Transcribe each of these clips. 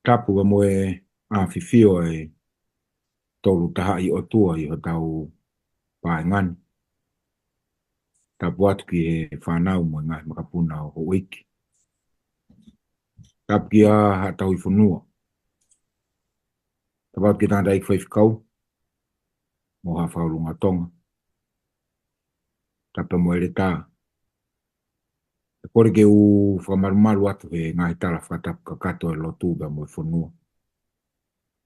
Tapu wa moe a fifio e tolu taha I o tua I o tau paengani. Tapu atu ki he whanau mo ngai makapuna o ho wiki. Tapu ki a hatau I whanua. Tapu atu ki tanda I Faifekau mo ha whaurunga tonga. Tapu mo Eleta. E kore ke u whamarumaru atu he ngai tala whatapu kakato e lotu ba mo whanua.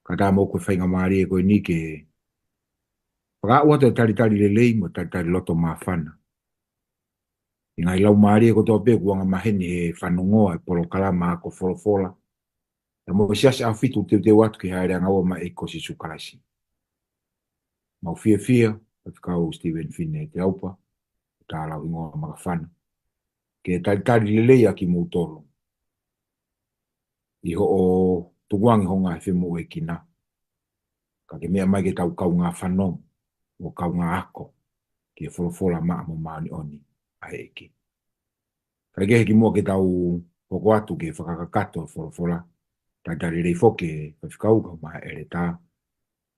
Kata mo koe whainga maari e koe ni ke whaka ua te tari lelei mo tari loto mawhana. I ngai lau maari e ko tō pēku anga maheni e whanongoa e polo kalama ako wholofola. E mo siasi a fitu te watu ki haere anga ma e kosi sukarasi. Mau fia, Faifekau Sitiveni fine e Teaupa, tā Lauhingoa Makafana. Ke tari lelei a ki mūtoro. I ho o tuguangi honga e whimu e kina. Ka ke mea mai ke tau kau ngā whanong, o kau ngā ako, ki e wholofola maa mo maani oni a eki. Kai ke heki mua ke tau hoko atu ke whakakakato e wholofola, tari rei foke Faifekau ka maha Eleta,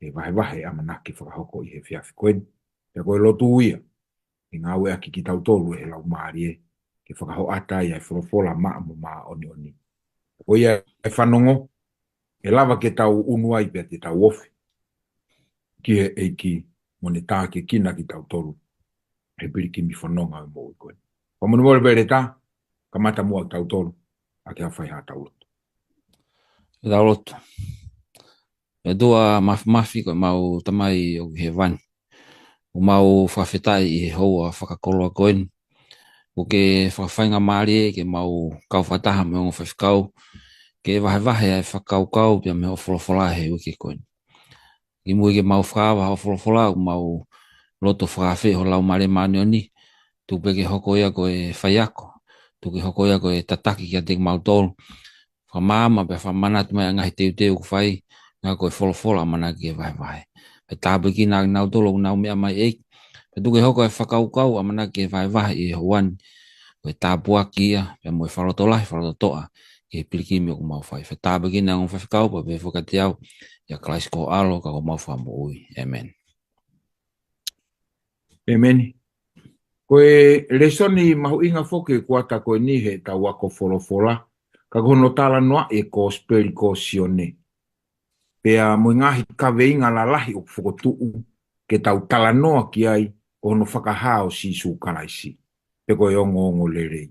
e wahe amanaki whakahoko I he whiawhikoeni. Te koe lotu uia, I ngā ue aki ki tau tolu e lau maari e, ke whakaho ata I e wholofola maa mo maa oni. Ko ia e whanongo, e lava ke tau unua I pia te tau ofi, ki he eiki mo ne tā ke kina ki tau tolu, he Pelikani whanonga e mo koe. Pamonu mōre bere tā, ka mata mua tau tolu, a ke hawhai ha tau loto. Tau loto. E dua mafi koe mau tamai o he wani. O mau whawhetai I he hoa whakakoloa koeni. O ke whawhainga maari e ke mau kau whataha me o Faifekau. Ke wahe ai whakaukau pia me o wholofola he wiki koeni. I mui ke mau whaawa o wholofola o mau loto whawhe ho lau mare maani oni. Tupe ke hoko ia koe whaiako. Tupe hoko ia koe tataki kia te mau tolu. Whamama pe whamanatu mai ngahi teu ku whai. Ngā koe wholofola mana ki e wahe. Pe tāpe ki nā nau tolo nau mea mai eik. Pe tuke hoko e whakaukau amana ki e wahe I hoani. Koe tāpua kia, pe moe wharototoa ki e Pelikani o ku mau whai. Pe tāpe ki nā ngon Faifekau pa pe whakati au. Ia klaisi ko alo ka ko mau whambo ui. Amen. Amen. Koe Lesoni mahu inga foke kuata koe ni he tau wako wholofola, ka kono tala noa e ko speri ko sione. Pea mui ngahi kawe inga lalahi o whakotuu ke tau tala noa ki ai kono whakahao si su karaisi. Pe koe ongo lerei.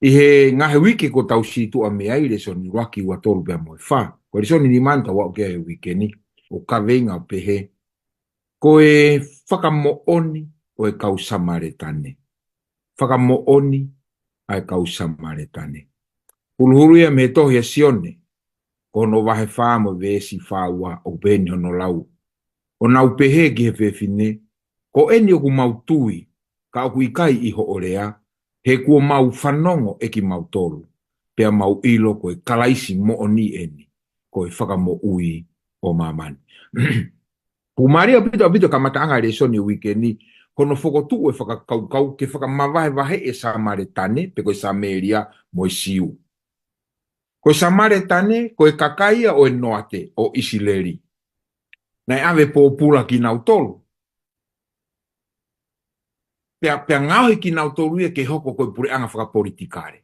I he ngahe wiki ko tau si tu a mea I Lesoni waki ua toru pea moe wha. Koe Lesoni ni manta wau kia he wiki ni o kawe inga o pehe. Koe Fakamo'oni o e kau Samaritane. Fakamo'oni ai kau Samaletane. Huluhulu ia me tohi a sione. Kono wahe whaamo vesi whaua o beni hono lau. O nau pehe ki he whewhine. Ko eni o ku mau tui. Ka oku ikai iho orea. He kua mau whanongo e ki mau tolu. Pea mau ilo koe kalaisi mo oni eni. Koe whakamo ui o mamani. Pumaria pito kamata anga Lesoni wikeni. Kono whakotu e whakakaukau ke whakamawahe e Samaritane pe koe Sameria mo siu. Koe Samaritane koe Kakai o e noate o Isileri. Nai ave pōpula ki nau tolu. Pea ngau ki nau tolu e ke hoko koe pure anga whakapolitikare.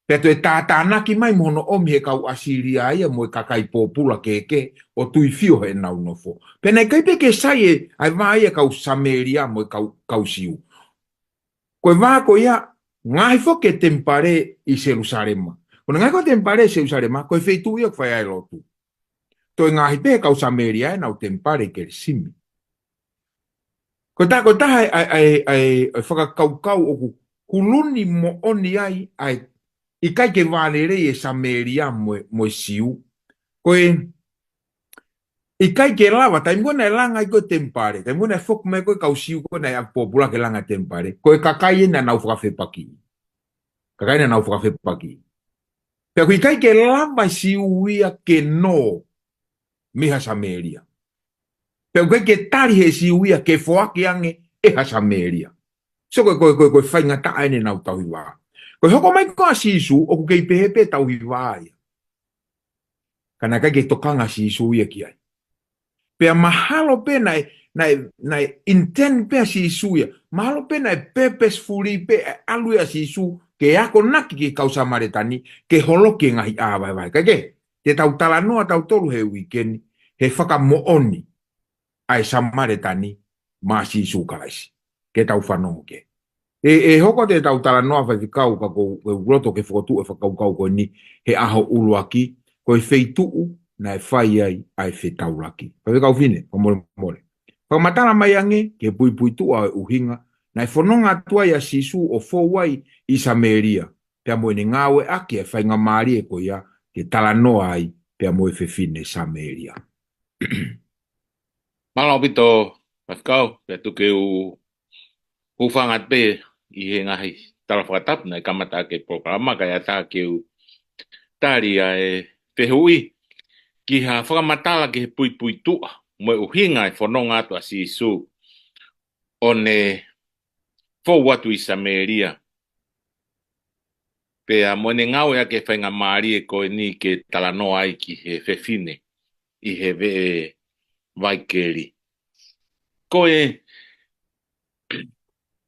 Pea to e tātānaki mai mono omi he kau Asiria ia mo e Kakai pōpula ke o tui fio he nau nofo. Pea nei kai peke sai e ai vai e kau Sameria mo e kau siu. Koe vāko ia ngai foke tempare I Jerusalema. Kona ngai ko tempare I Jerusalema, koe feitu ia kwhai ai lotu. Toi ngahi pe kau Sameria e nau tempare ke simi. Ko taha ai whakakaukau o kuluni mo oni ai I kai ke vālere e Sameria mo siu. Koe I kai ke lava, tai mwana e langa I koe tempare. Tai mwana e foku mai koe kau siu koe na popula ke langa tempare. Koe Kakai na nau whakawhepaki. Kakai na nau whakawhepaki. Pea kui kai ke lava siu ia ke no miha Sameria. Pea kui ke tari he siu ia ke foaki ange e ha Sameria. So koe whainga taa ene nau tauhiwaa. Koe hoko mai koa sisu o kukei pehepe tauhiwaa ia. kana kai ke tokanga si Isu ia ki ai. Pea mahalo pe na intent pe si Isu ia. Mahalo pe na purposefully pe alu ia si Isu ke ako naki ke Kau Samaritani ke holoki ngahi vai. Kage, te tau talanoa tau toru he weekend, he Fakamo'oni ai Samaritani ma si Isu kalaisi. Ke tau whanongo ke. Hoko te tau talanoa Faifekau ka ko roto ke whakotu e whakaukau ko ni he aho uluaki ko e wheituu na e whai ai whetauraki. Faifekau fine, ka more. Whakamatara mai ange ke pui tua e uhinga na e whanonga tua ia sisu o fōwai I Samaria. Pea moe ni ngawe aki e whainga maari e ko ia ke talanoa ai pea moe whewhine Samaria. Malo pito, Faifekau, pea tuke u whangat pe I he ngahi tala whakatap na kamata ke programa kaya tā ke u tāri e pehui ki ha whakamatala ke pui tua mo uhinga e whanonga atu a si Isu o ne fōu atu I Samaria. Pea mo ne ngau ea ke whainga maari e koe ni ke talanoa ai ki he whewhine I he ve vaikeri. Koe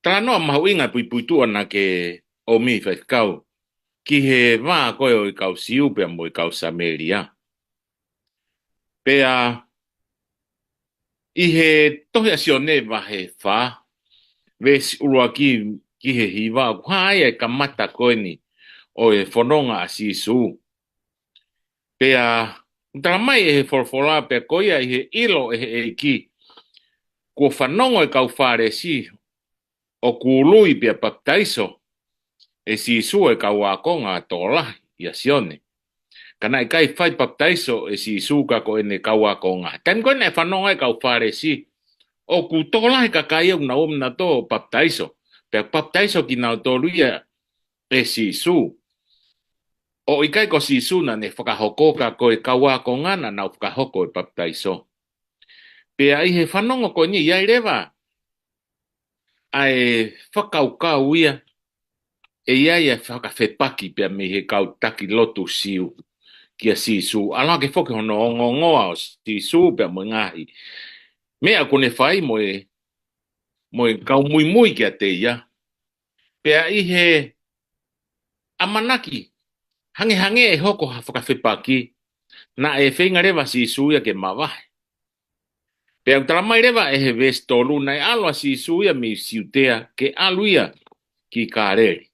talanoa mahu inga pui tua na ke omi Faifekau ki he wā koe o I Kau siu pea mo I Kau Samaria. Pea I he tohi asione wa he wha ves urua ki he hiwa kwai e kamata koe ni o e whanonga a si Isu. Pea taramai e he forfola pea koe I he ilo e he ki ko whanonga e kau whare si o kului pea baptaiso e si Isu e kau wakonga tōlahi I asione. Kana I kai whai baptaiso e si Isu ka koe ne kau wakonga. Taim koe ne whanonga e kau whare si o ku tōlahi kakai au na omna tō baptaiso. Pea baptaiso ki nau tō luia e si Isu. O I kai ko si Isu na ne whakahoko ka koe kau wakonga na nau whakahoko e baptaiso. Pea I he whanonga koe ni iai rewa ai whakaukau ia e iai e whakawhepaki pea me he kau taki lotu siu ki a si Isu. Ala ke whoke hono ongongoa o si Isu pea mo ngahi. Mea kone whai mo e kau mui ki a te ia. Pea I he amanaki hange e hoko whakawhepaki na e whenga rewa si Isu ia ke mawahe. Pea utaramai rewa e he vestolu na e alo a si Isu ia mi siutea ke alu ia ki kāreri.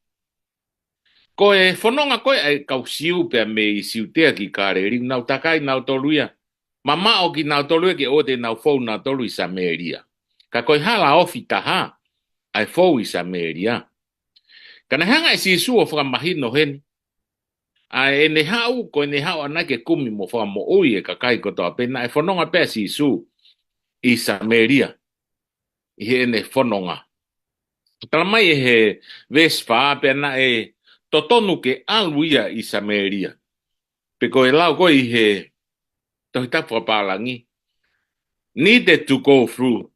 Ko e whanonga koe e kau siu pea me I siutea ki kāreri, nau takai nau tolu ia. Mama o ki nau tolu ia ke o te nau fau nau tolu I Samaria. Ka koe hala ofi taha ai fau I Samaria. Kana hanga e si Isu o whakamahino heni. Ai e ne hau ko ne hau ana ke kumi mo whamo ui e kakai kotoa pena e whanonga pea si Isu I Samaria. I he ne whanonga. Talamai e he vespa pena e totonu ke alu ia I Samaria. Pe ko e lau ko I he tohi tapu palangi. Needed to go through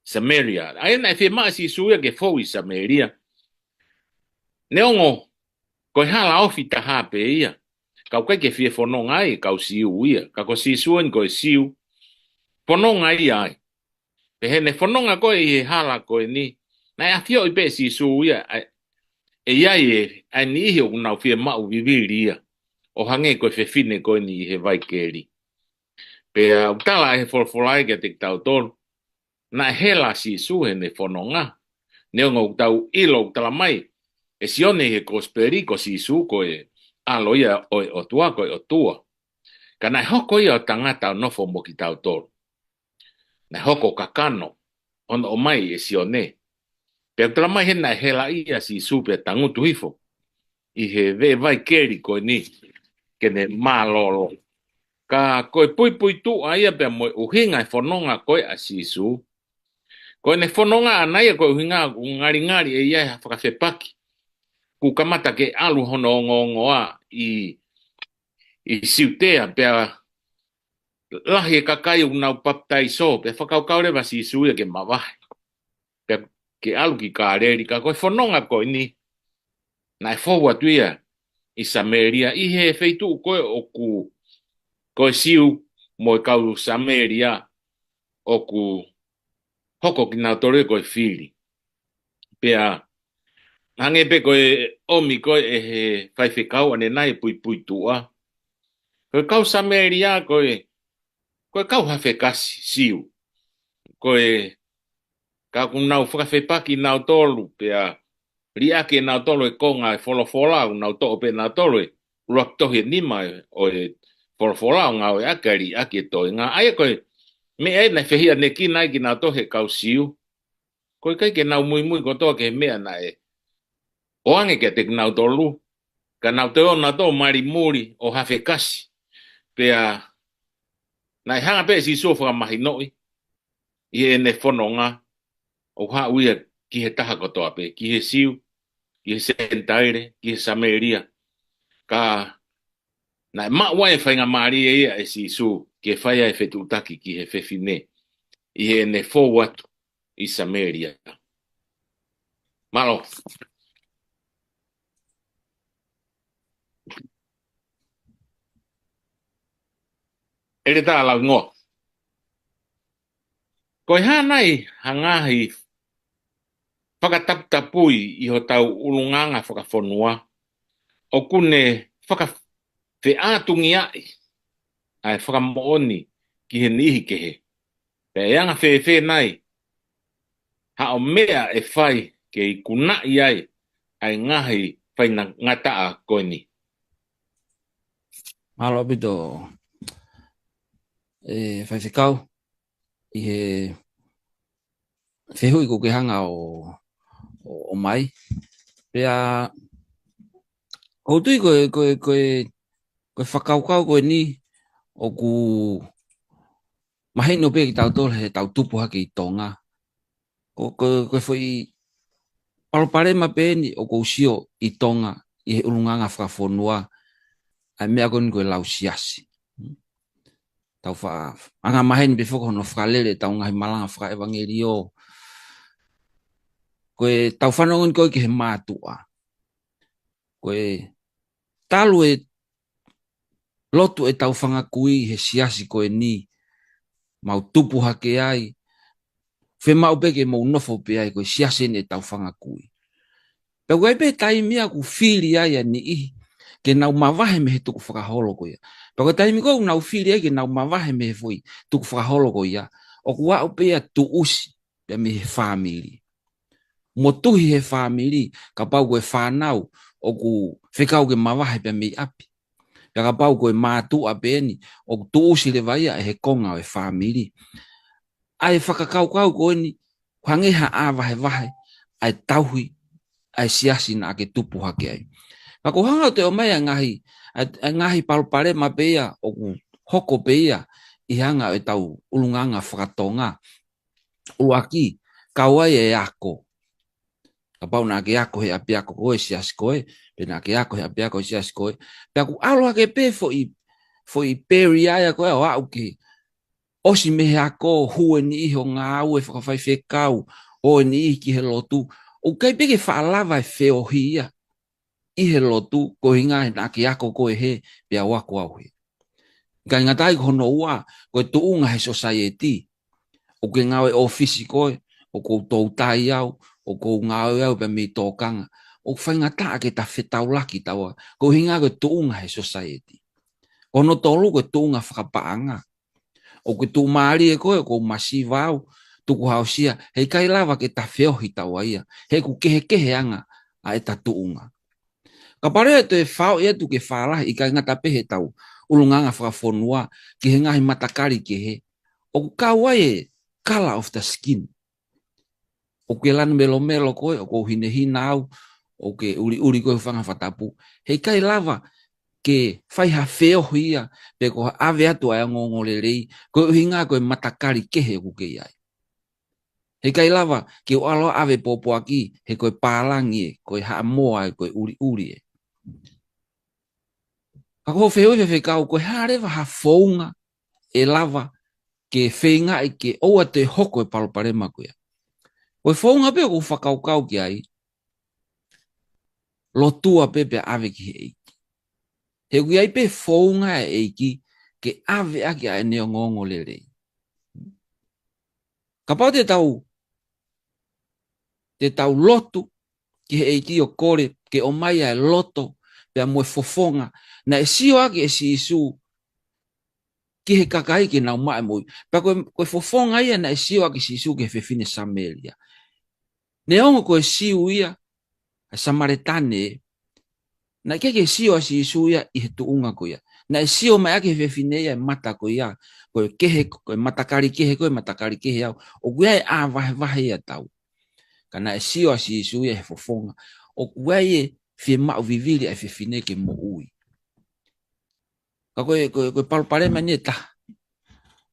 Samaria. Ai na e whima si Isu ia ke fau I Samaria. Neongo ko hala ofi taha pe ia. Kau kai ke fie whanonga ai kau siu ia. Ka ko si Isu en ko e siu. Whanonga ia ai. Pe he ne whanonga ko I he hala ko e ni. Na e afio I pe si Isu ia. E iai e ai ni ihi o nau fie mau viviri ia. O hange ko e whewhine ko e ni he vaikeri. Pe utala he wholwholai ke te tau tolu. Na hela si Isu he ne whanonga. Neonga utau ilo utala mai. E sione he kosperi ko si Isu ko e alo ia o tua ko e o tua. Kana hoko ia o tangata o nofo mo ki tau tolu. Na hoko kakano. Ono o mai e sione. Pe utala mai he na hela ia si Isu pe tangutu hifo. I he ve vai keri ko ni. Kene malolo. Ka koe pui tu aia pe mo uhinga e whanonga koe a si Isu. Koe ne whanonga anai koe uhinga ngari e ia whakawhepaki. Ku kamata ke alu hono ngongoa I siutea pea lahi e kakai unau baptaiso pe whakaukau rewa si Isu ia ke mawahe. Pea ke alu ki kāreri ka koe whanonga koe ni. Na e whau atu ia I Samaria I he feitu koe o ku Koe siu mo kau Samaria o ku hoko ki nā tore koe whiri. Pea hange pe koe omi koe e he Faifekau ane nai pui tua. Koe kau Samaria koe kau hawhekasi siu. Koe ka kunau whakawhepaki nau tolu pea riake nau tolu e konga e wholofola nau to pe nau tolu e ruak tohi nima o e wholofola ngau e akari ake toi ngā aia koe me e na whehia ne ki nai ki nau tohe kau siu. Koe kai ke nau mui ko toa ke mea na e o ange ke te nau tolu ka nau te o nau to mari muri o hawhekasi pea na e hanga pe si so whakamahi noi i e ne whanonga o ha uia ki he taha kotoa pe, ki he siu, ki he sentaire, ki he Samaria. Ka na ma wai whainga maari e ia e si su ki he whaia e whetu utaki ki he whewhine. I he ne fō watu i Samaria. Malo. Eleta Lauhingoa. Koe hanai hangahi whakataputapui i ho tau ulunganga whakawhonua. O kune whakawheatungi ai Fakamo'oni ki he nihi ke he. Pe eanga whewhe nai ha o mea e whai ke i kuna i ai ngahi whai na ngataa koe ni. Malo bito Faifekau i he whehui ko ke hanga o mai. Pea koutui koe whakaukau koe ni o ku mahino pe ki tau tole he tau tupu hake i tonga. Koe whai palopare pe ni o kou sio i tonga i he ulunganga whakawhonua ai mea koe koe lau siasi. Tau wha anga maheni pe whakahono whakalele tau ngahi malanga whaka evangelio. Koe tau whanongon koe ki he mātua. Koe talu e lotu e tau whangakui he siasi koe ni. Mau tupu hake ai. Whe mau peke mau nofo pe ai koe siasi ne tau whangakui. Pe koe pe taimia ku whiri ai a ni ihi. Ke nau mawahe me he tuku whakaholo koe. Pe koe taimi koe nau whiri ai ke nau mawahe me he fui tuku whakaholo koe. O ku wau pe a tu usi pe me he whamiri. Mo tuhi he whamiri ka pau koe whanau o ku whekau ke mawahe pe me api. Pe ka pau koe mātua pe ni o ku tu usi le vai a he konga o he whamiri. Ai whakakau koe ni hangeha a vahe ai tauhi ai siasi na ake tupu hake ai. Ka ko hanga te o mai ngahi palpare ma peia o ku hoko peia i hanga e tau ulunganga whakatonga. Uaki kawai e ako. Ka pau na ake ako he api ako koe siasi koe. Pe na ake ako he api ako siasi koe. Pe aku alo ake pe fo i peri aia koe o au ke. Osi me he ako hue ni iho ngā ue whakawhaifekau. O ni ihi ki he lotu. O kai peke whaalava e wheohi ia. I he lotu ko hinga he nake ako koe he pia wako au he. Kai ngatai kono ua koe tuunga he society. O ke ngawe ofisi koe. O ko tau tai au. O ko ngawe au pe mi tōkanga. O whai ngata ake ta whetau laki taua. Ko hinga koe tuunga he society. Kono tolu koe tuunga whakapaanga. O ke tu maari e koe ko masiva au. Tuku hausia. Hei kai lava ke ta wheohi taua ia. Hei ku kehe anga a e ta tuunga. Ka pare te whao e tu ke whaalahi i kai ngata pehe tau ulunganga whakawhonua ki he ngahi matakari ke he. O kawai e colour of the skin. O ke lana melo koe, o ko hinehina au, o ke uri koe whanga whatapu. Hei kai lava ke whaiha wheoho ia pe ko ave atu ai ngongolelei ko hinga koe matakari ke he ku ke iai. Hei kai lava ke o alo ave popo aki he koe pālangi e, koe haa moa e, koe uri e. Ka ko Faifekau koe harewa ha founga e lava ke whenga e ke oua te hoko e paloparema koe. Koe founga pe o whakaukau ki ai. Lotua pe pe ave ki he eiki. He kui ai pe founga e eiki ke ave aki a ene o ngongo lele. Ka pau te tau lotu, ki he eiki o kore, ke o mai e loto, pea moe fofonga, na e sio aki e si isu, ki he kakai ki nau mai mui, pea koe fofonga ia na e sio aki si isu ke fefine Samelia. Ne ongo koe siu ia, a Samaritane, na ke sio a si isu ia, i he tuunga ko ia. Na e sio mai aki fefine ia, mata ko ia, koe kehe, koe matakari kehe, koe matakari kehe au, o kuia e a vahe ia tau. Kana e sio a si isu ia he fofonga, o kuia e fie mau vivili e fefine ke mo ui. Ka koe palpare mani e taha.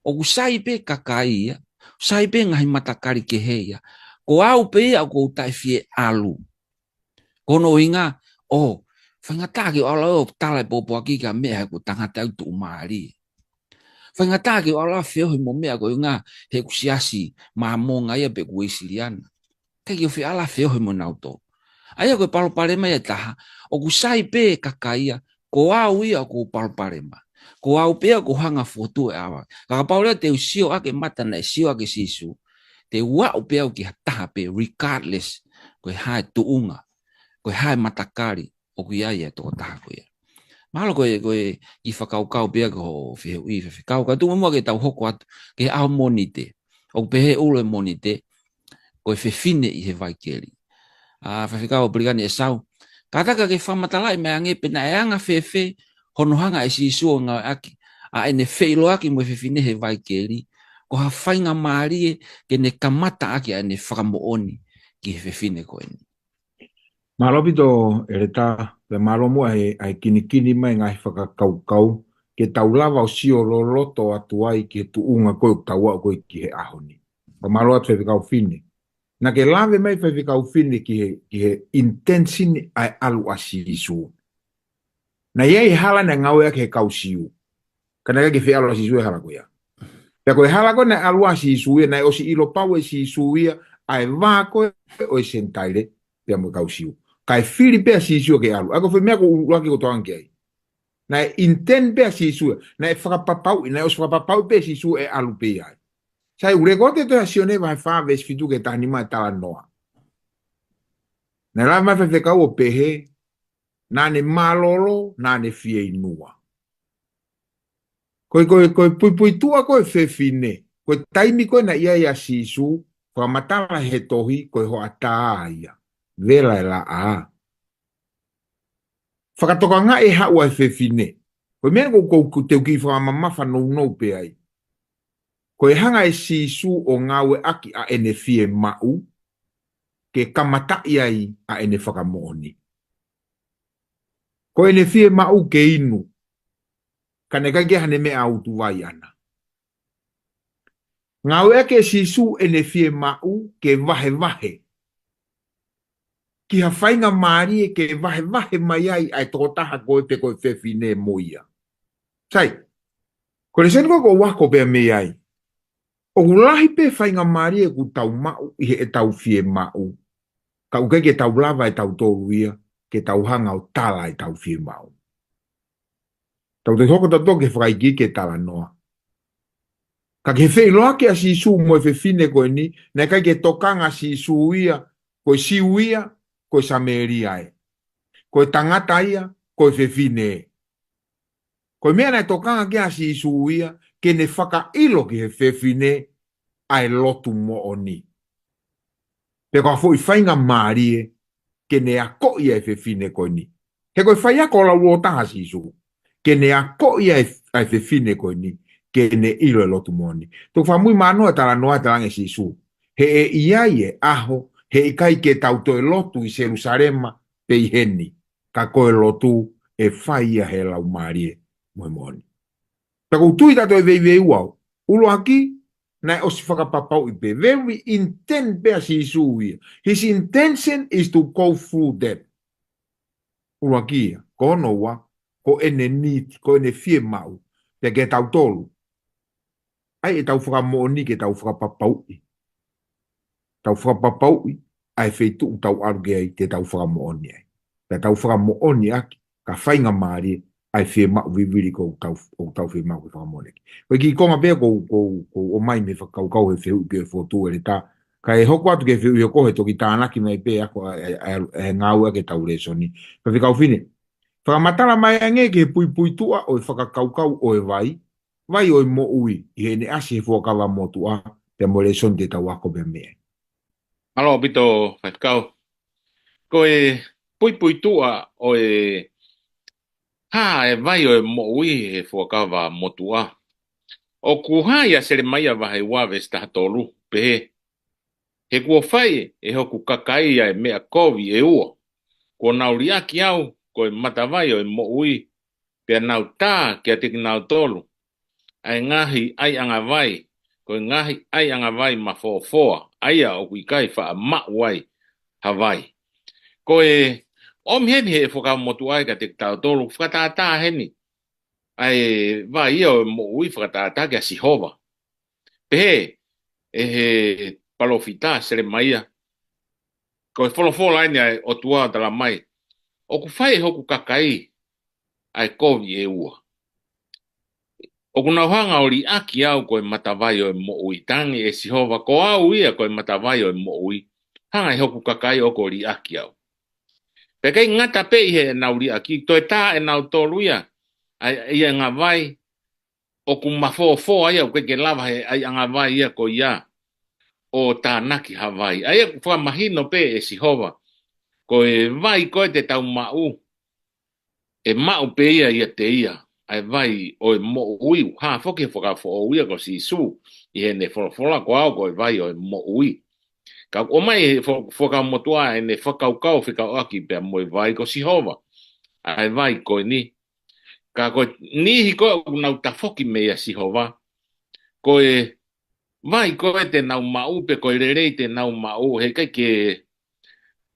O kusai pe kakai ia, sai pe ngahi matakari kehe ia, ko au pe ia ko utai fie alu. Kono inga, oh, whangataki o ala o tala popo aki ka mea ko tangata au tu umari. Whangataki o ala feo hi mo mea ko inga he kusiasi maa monga ia pe kuisiliana. Kaki o fi ala feo hi mo nauto. Aya koe palpare mai e taha, o kusai pe kakaia, ko au ia ko palpare ma. Ko au pe ko hanga fotu e awa. Kaka paulea te usio ake mata na sio ake sisu. Te wau pe au ki hataha pe regardless koe hae tuunga. Koe hae matakari o kuia ia toko taha koe. Mahalo koe i whakaukau pia ko whiheu i Faifekau. Ka tu mua ke tau hoko atu ke au monite. O pehe ulo e monite koe whewhine i he vaikeri. Faifekau o Pelikani Esau. Kataka ke whamatalai me angepe na e anga whewhe honohanga e si isua ngau aki. A ene wheilo aki mo whewhine he vaikeri. Ko ha whainga maarie ke ne kamata aki a ene Fakamo'oni ki he whewhine koe ni. Malopi to Eleta, pe malomo ai kini mai ngai whakakaukau, ke tau lava o sio loto atuai ke tuunga koe taua koe ki he ahoni. Pa malo atu Faifekau fine. Na ke lave mai Faifekau fine ki he intention ai alu asi isu. Na iei hala na ngau ya ke kau siu. Kana ke fe alu asi isu e hala koe ya. Pea koe hala koe na alu asi isu na osi ilo pau e si isu ia, ai vā koe o e sentaire, pea mo kau siu. Kai fili pe si isu ke alu. Ako fe mea ko ulaki ko toangi ai. Na inten pe si isu. Na e whakapapau, na os whakapapau pe si isu e alu pe ai. Sai urekote to asione vai whawe fitu ke tanima e tala noa. Na la mai Faifekau o pehe, na ne malolo, na ne fie inua. Koe pui tua koe whewhine. Koe taimi koe na ia si isu, whamatala he tohi koe hoa taa ia. Vela e la a. Whakatoka ngā e haua e whewhine. Koe mea ko teu ki whamamafa nou pe ai. Koe hanga e si isu o ngāwe aki a ene fie mau, ke kamata iai a ene Fakamo'oni. Koe ene fie mau ke inu, kane kai ke hane mea autu vai ana. Ngāwe ake si isu ene fie mau ke vahe. Ki ha whainga maari ke vahe mai ai ai totaha koe pe koe whewhine moia. Sai, kore sen ko wako pe me ai. O ulahi pe whainga maari ku tau mau i he tau fie mau. Ka uke ke tau lava e tau tōruia, ke tau hanga o tala e tau fie mau. Tau te hoko tato ke whaiki ke tala noa. Ka ke whei loa ke a si isu mo e whewhine koe ni, na kai ke tokanga si isu ia, koe si uia, koe Sameria e. Koe tangata ia, koe whewhine e. Koe mea nei tokanga ke a si isu ia, ke ne whaka ilo ki he whewhine ai lotu mo o ni. Pe koa fo i whainga maarie, ke ne a ko ia e whewhine koe ni. He koe whai ako la uotaha si isu. Ke ne a ko ia e whewhine koe ni, ke ne ilo e lotu mo o ni. Tuk whamui manoa tala noa talange si isu. He e iai e aho, he i kai ke tauto e lotu i Jerusalema pe i heni, ka koe lotu e whaia he lau maarie moe mooni. Tako tui tato e vei uau, ulo aki, na osi whakapapau i pe, very intent pe a si isu ia. His intention is to go through that. Ulo aki ia, ko ono wa, ko ene niti, ko ene fie mau, pe ke tau tolu. Ai e tau Fakamo'oni ke tau whakapapau i. Tau whakapapau i, ai feitu tau aruge ai te tau Fakamo'oni ai. Pe tau Fakamo'oni aki, ka whainga maari, ai fe ma viviri ko tau fe ma ko Fakamo'oni. Ko ki konga pe ko o mai me whakaukau he wheu ke whotu e ta. Ka e hoko atu ke wheu i ko he toki tānaki mai pe ako e ngāua ke tau Lesoni. Ka whikau whine. Whakamatara mai ange ke pui pui tua o e whakakaukau o e vai. Vai o e mo ui i he ne asi he whakawa mo tua pe mo Lesoni te tau ako pe mea. Alo pito Faifekau. Ko e pui tua o e ha e vai o e mo ui he whakawa mo tua. O kuha ia sere mai a wahe wawe sta tolu pe he kua whai e hoku kakai a e mea kovi e ua. Ko nauri aki au ko e matawai o e mo ui pe nau tā kia tiki nau tolu. Ai ngahi ai anga vai ko e ngahi ai anga vai ma foa aia o kuikai wha a mauai Hawaii. Ko e omhemi he whakamotu ai ka tiki tau tolu whakatātā heni. Ai vai ia o e mo ui whakatātā kia sihova. Pehe e he palofita sere maia. Ko e wholofola aini ai o tua tala mai. O ku whai hoku kakai ai kovi e ua. O ku nauhanga o li aki au ko e matawai o e mo ui. Tangi e sihova ko au ia ko e matawai o e mo ui. Hanga e hoku kakai o ko li aki au. Pekai ngata pe he nau li aki. To e tā e nau tolu ia. Ai ia ngā vai. O ku mafo ai au ke lava he ai anga vai ia ko ia. O tā naki Hawaii. Ai e whamahino pe e sihova. Ko e vai ko te tau mau. E mau pe ia te ia. Ai vai o e mo ui. Ha foke whakafo o ia ko si su. I he ne wholofola ko au ko e vai o e mo ui. Ka o mai he whakamotua e ne whakaukau whikau aki pe mo e vai ko si hova. Ai vai ko e ni. Ka ko nihi ko nau tafoki mea si hova. Ko e vai ko e te nau mau pe ko e rerei te nau mau. He kai ke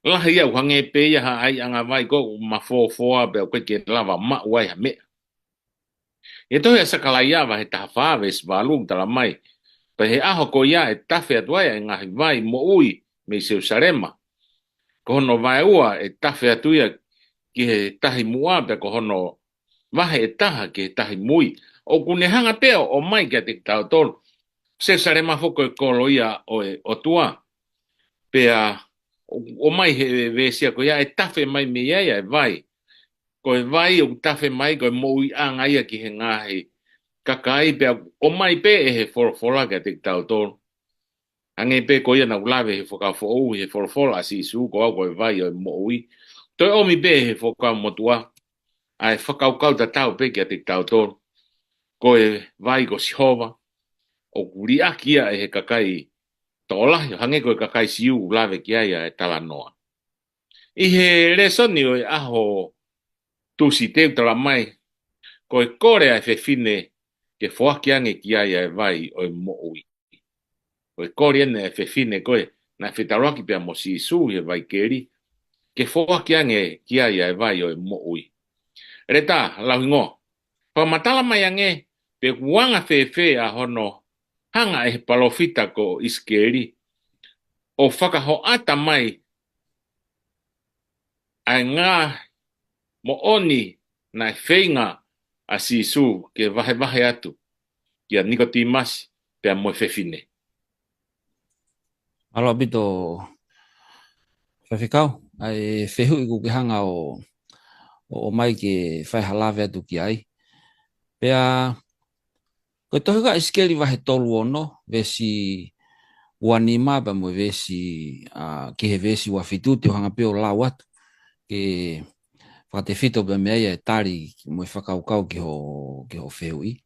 lahi au hange pe ia ha ai anga vai ko ma foa pe ko ke lava ma wai ha me. E to he sakalai ava he tahawhawe svalung tala mai. Pe he aho ko ia e tafe atuai e ngahi vai mo ui me seu sarema. Ko hono vai ua e tafe atuia ki he tahi mua pe ko hono vahe e taha ki he tahi mui. O kune hanga peo o mai kia te tau tolu. Se sarema foko e kolo ia o tua. Pea o mai he vesia ko ia e tafe mai me ia e vai. Ko e vai o tafe mai ko e moui anga ia ki he ngahi. Kakai pe o mai pe e he wholofola kia te tau tolu. Ange pe ko ia na ulave he whakafo ou he wholofola asi su ko au ko e vai o e moui. Toi omi pe he whakamotua. Ai whakaukau ta tau pe kia te tau tolu. Ko e vai ko sihova. O kuri akia e he kakai tola, hange ko e kakai siu ulave kia ia e tala noa. I he Lesoni o e aho tusi teu tala mai. Ko e kore a e whewhine ke whoaki ange kia ia e vai o e moui. Ko e kore ene e whewhine koe na whetaraki pia mo si su he vai keri. Ke whoaki ange kia ia e vai o e moui. Eleta, Lauhingoa. Pamatala mai ange pe kuanga whewhe a hono hanga e palofita ko iskeri. O whakaho ata mai ai ngā mo'oni na whainga a sisu ke vahe atu kia nikotimasi pia mo whewhine. Alo bito Faifekau ai whehu i kuke hanga o mai ke whai halawe atu ki ai. Pea ko tohu ka iskeli wahe tolu ono vesi wanima pa mo vesi ke he vesi wa fitu te hanga peo lau atu ke whakate fito pa mea ia e tari mo whakaukau ki ho whehu i.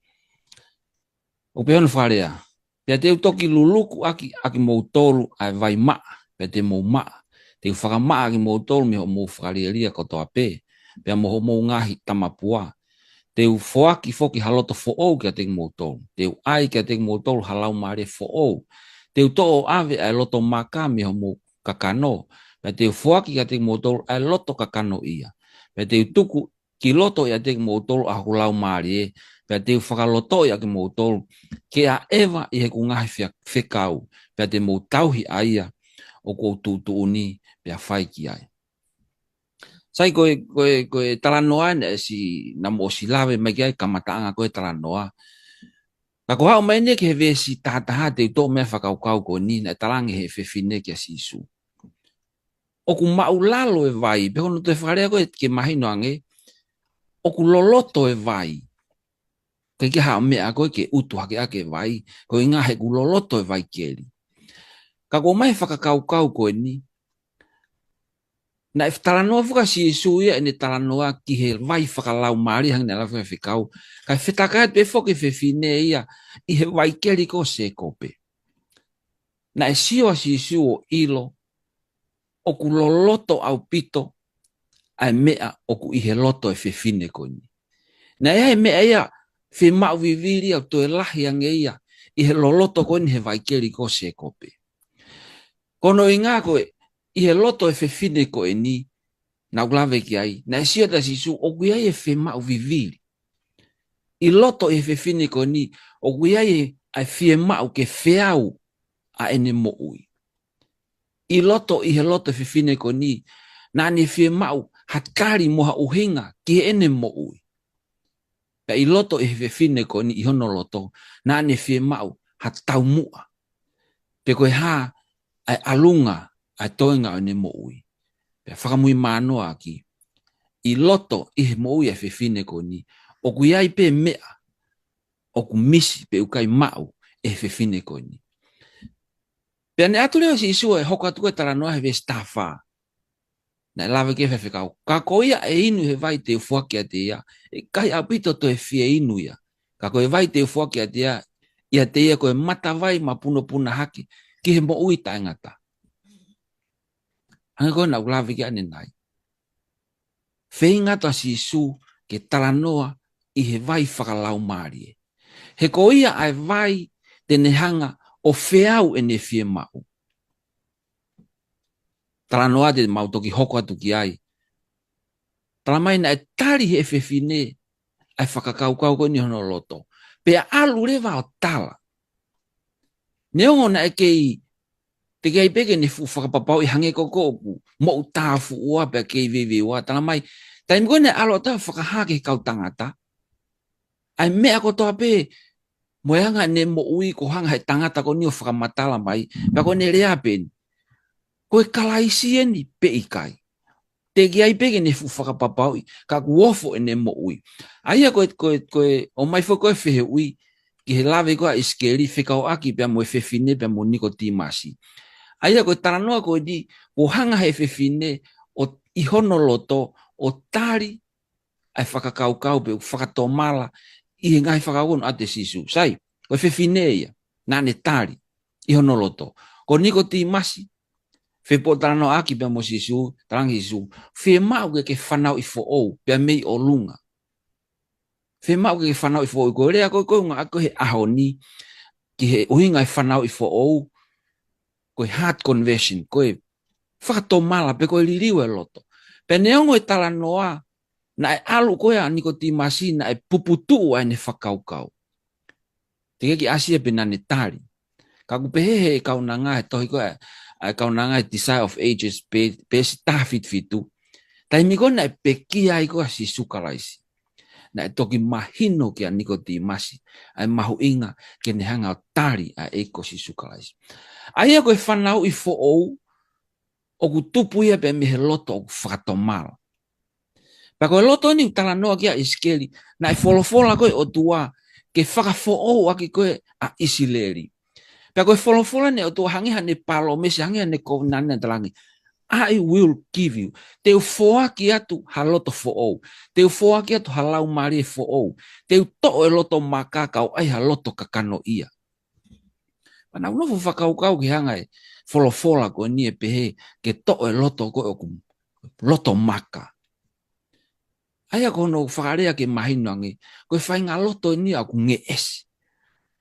O peonu wharea, pea te utoki luluku aki mou tolu ai vai maa, pea te mou maa, te whakamaa aki mou tolu me ho mou whakariaria kotoa pe, pea mo ho mou ngahi tamapua. Te u foaki foki haloto fo'ou kia te mou tolu. Te u ai kia te mou tolu halau maare fo'ou. Te u to'o ave ai loto maka me ho mou kakano. Pea te u foaki kia te mou tolu ai loto kakano ia. Pea te u tuku ki loto ia te mou tolu a hulau maare e. Pea te u whakaloto ia ki mou tolu. Ke a ewa i he kungahi whekau. Pea te mou tauhi aia o kou tutuuni pea whai ki ai. Sai koe talanoa ne si namo si lawe mai kai kamataanga koe talanoa. Ka ko hao mai ne ke ve si tataha te to me whakaukau ko ni na talangi he whewhine kia si su. O ku maulalo e vai, pe hono te whakarea koe ke mahino ange, o ku loloto e vai. Ke ki hao mea koe ke utu hake ake vai, ko inga he ku loloto e vai keri. Ka ko mai whakaukau koe ni, na if talanoa fuka si su ia ene talanoa ki he vai whakalau maari hangi na la Faifekau, ka whetaka pe foke whewhine ia, i he vai keri ko se kope. Na e sio si su o ilo, o ku loloto au pito, ai mea o ku ihe loto e whewhine ko ni. Na e mea ia, whi mau viviri au to e lahi ange ia, i he loloto ko ni he vai keri ko se kope. Kono i ngā koe, i he loto e whewhine ko e ni, na uklave ki ai, na e sio ta si su, o kui ai e whi mau viviri. I loto e whewhine ko ni, o kui ai e whi mau ke whiau a ene mo ui. I loto i he loto e whewhine ko ni, na ne whi mau hakari moha uhinga ki ene mo ui. Pe i loto e whewhine ko ni i hono loto, na ne whi mau hatau mua. Pe koe ha ai alunga ai toenga ene mo ui. Pe whakamui manoa ki, i loto i he mo ui e whewhine ko ni, o kui ai pe mea, o ku misi pe ukai mau e whewhine ko ni. Pe ane atu leo si isua e hoko atu koe taranoa he ve stafa. Na lawe ke Faifekau. Ka koia e inu he vai te ufuaki a te ia. E kai apito to e fie inu ia. Ka koe vai te ufuaki a te ia. Ia te ia koe mata vai ma puno puna haki. Ki he mo ui taingata. Hanga koe na ulawe ke ane nai. Wheingata si isu ke taranoa i he vai whakalau maari. He koia ai vai te nehanga o whiau e ne fie mau. Talanoa te mautoki hoko atu ki ai. Talamai na e tari he whewhine ai whakakaukau koe ni hono loto. Pea alu rewa o tala. Neongo na e kei te kei peke ne whakapapau i hange koko oku. Mo utafu ua pea kei vivi ua. Talamai, taimi koe ne alo ta whakahake kau tangata. Ai mea kotoa pe moeanga ne mo ui ko hanga he tangata ko ni o whakamatala mai. Pea koe ne rea peni. Koe kalaisi eni pe ikai. Te ki ai peke ne whakapapau i. Ka kuofo e ne mo ui. Aia koe o mai fo koe whehe ui. Ki he lawe koe iskeri whekau aki pia mo e whewhine pia mo niko timasi. Aia koe taranoa koe di. Ko hanga he whewhine o ihono loto o tari ai whakakaukau pe whakatomala i he ngai whakakono ate sisu. Sai, koe whewhine ia. Nane tari ihono loto. Ko niko timasi. Whepo tarano aki pia mo sisu, tarangi sisu, whe mau ke whanau i fo ou, pia mei o lunga. Whe mau ke whanau i fo ou, koe rea koe unga ako he aho ni, ki he uhinga i whanau i fo ou, koe heart conversion, koe whakatomala, pe koe liriu e loto. Pe neongo e talanoa, na e alu koe a niko timasi, na e puputu a ne whakaukau. Te keki asia pe nane tari. Ka kupehehe e kaunanga he tohi koe, ai kaunanga Desire of Ages pe si tafit fitu. Tai miko na e peki ai koa si sukalaisi. Na e toki mahino ki a niko timasi. Ai mahu inga ke ne hanga o tari a eko si sukalaisi. Ai ako e whanau i fo ou o ku tupu ia pe mihe loto o ku whakatomala. Pa koe loto ni utala noa kia iskeli na e folofola koe o tua ke whakafo ou aki koe a isileri. Pea koe wholofola ne o tō hangiha ne palo mesi, hangiha ne kovnane talangi. I will give you. Te ufoaki atu haloto fo ou. Te ufoaki atu halau marie fo ou. Te uto e loto makakau ai haloto kakano ia. Pana unofu whakaukau ki hanga e wholofola koe ni e pehe ke to e loto koe o loto maka. Aia kono whakarea ke mahino ange. Koe whainga loto ni aku nge esi.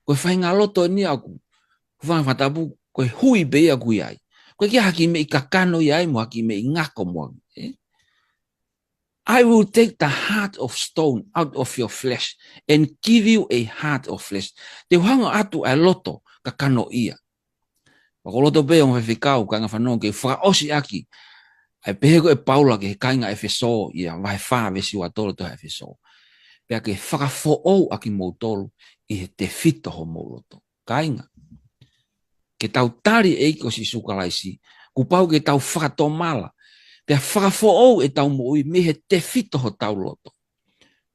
Koe whainga loto ni aku whatapu, koe hui bea kui ai. Koe kia haki me i kakano i ai mo haki me i ngako mo. I will take the heart of stone out of your flesh and give you a heart of flesh. Te hanga atu ai loto kakano ia. Wako loto bea o Faifekau kanga whanong ke whakaosi aki. ai pehe ko e paula ke kainga Efeso ia vai fa ve si wa tolo to Efeso pe ke whakafo o aki mo tolo I te fito ho mo loto kainga ke tau tari e ko si sukalaisi ku pau ke tau whakato mala pe whakafo o e tau mo I me he te fito ho tau loto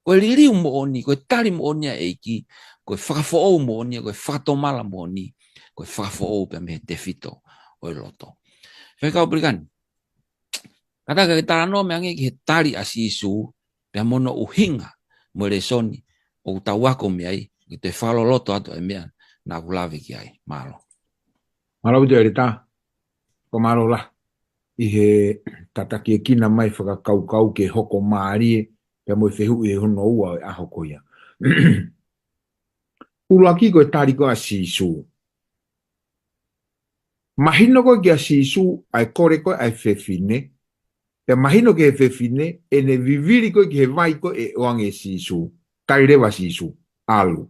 ko liriu mo oni ko tari mo oni e ki ko whakafo o mo oni ko whakato mala mo oni ko whakafo o pe me he te fito o loto Faifekau Pelikani kata ke tarano me ange ke tari asisu pe mono uhinga mo Lesoni o tawako me ai ke te falo loto ato e mea na kulave ki ai malo Malo te Eleta. Ko malo la. I he tataki e kina mai whakakau ke hoko maarie pe mo whehu e hono ua e aho koia. Uruaki ko e tari ko asisu. Mahino ko ki asisu ai kore ko ai whewhine. Pe mahino ke he whewhine e ne viviri ko ki he vai ko e oange sisu. Tari rewa sisu. Alu.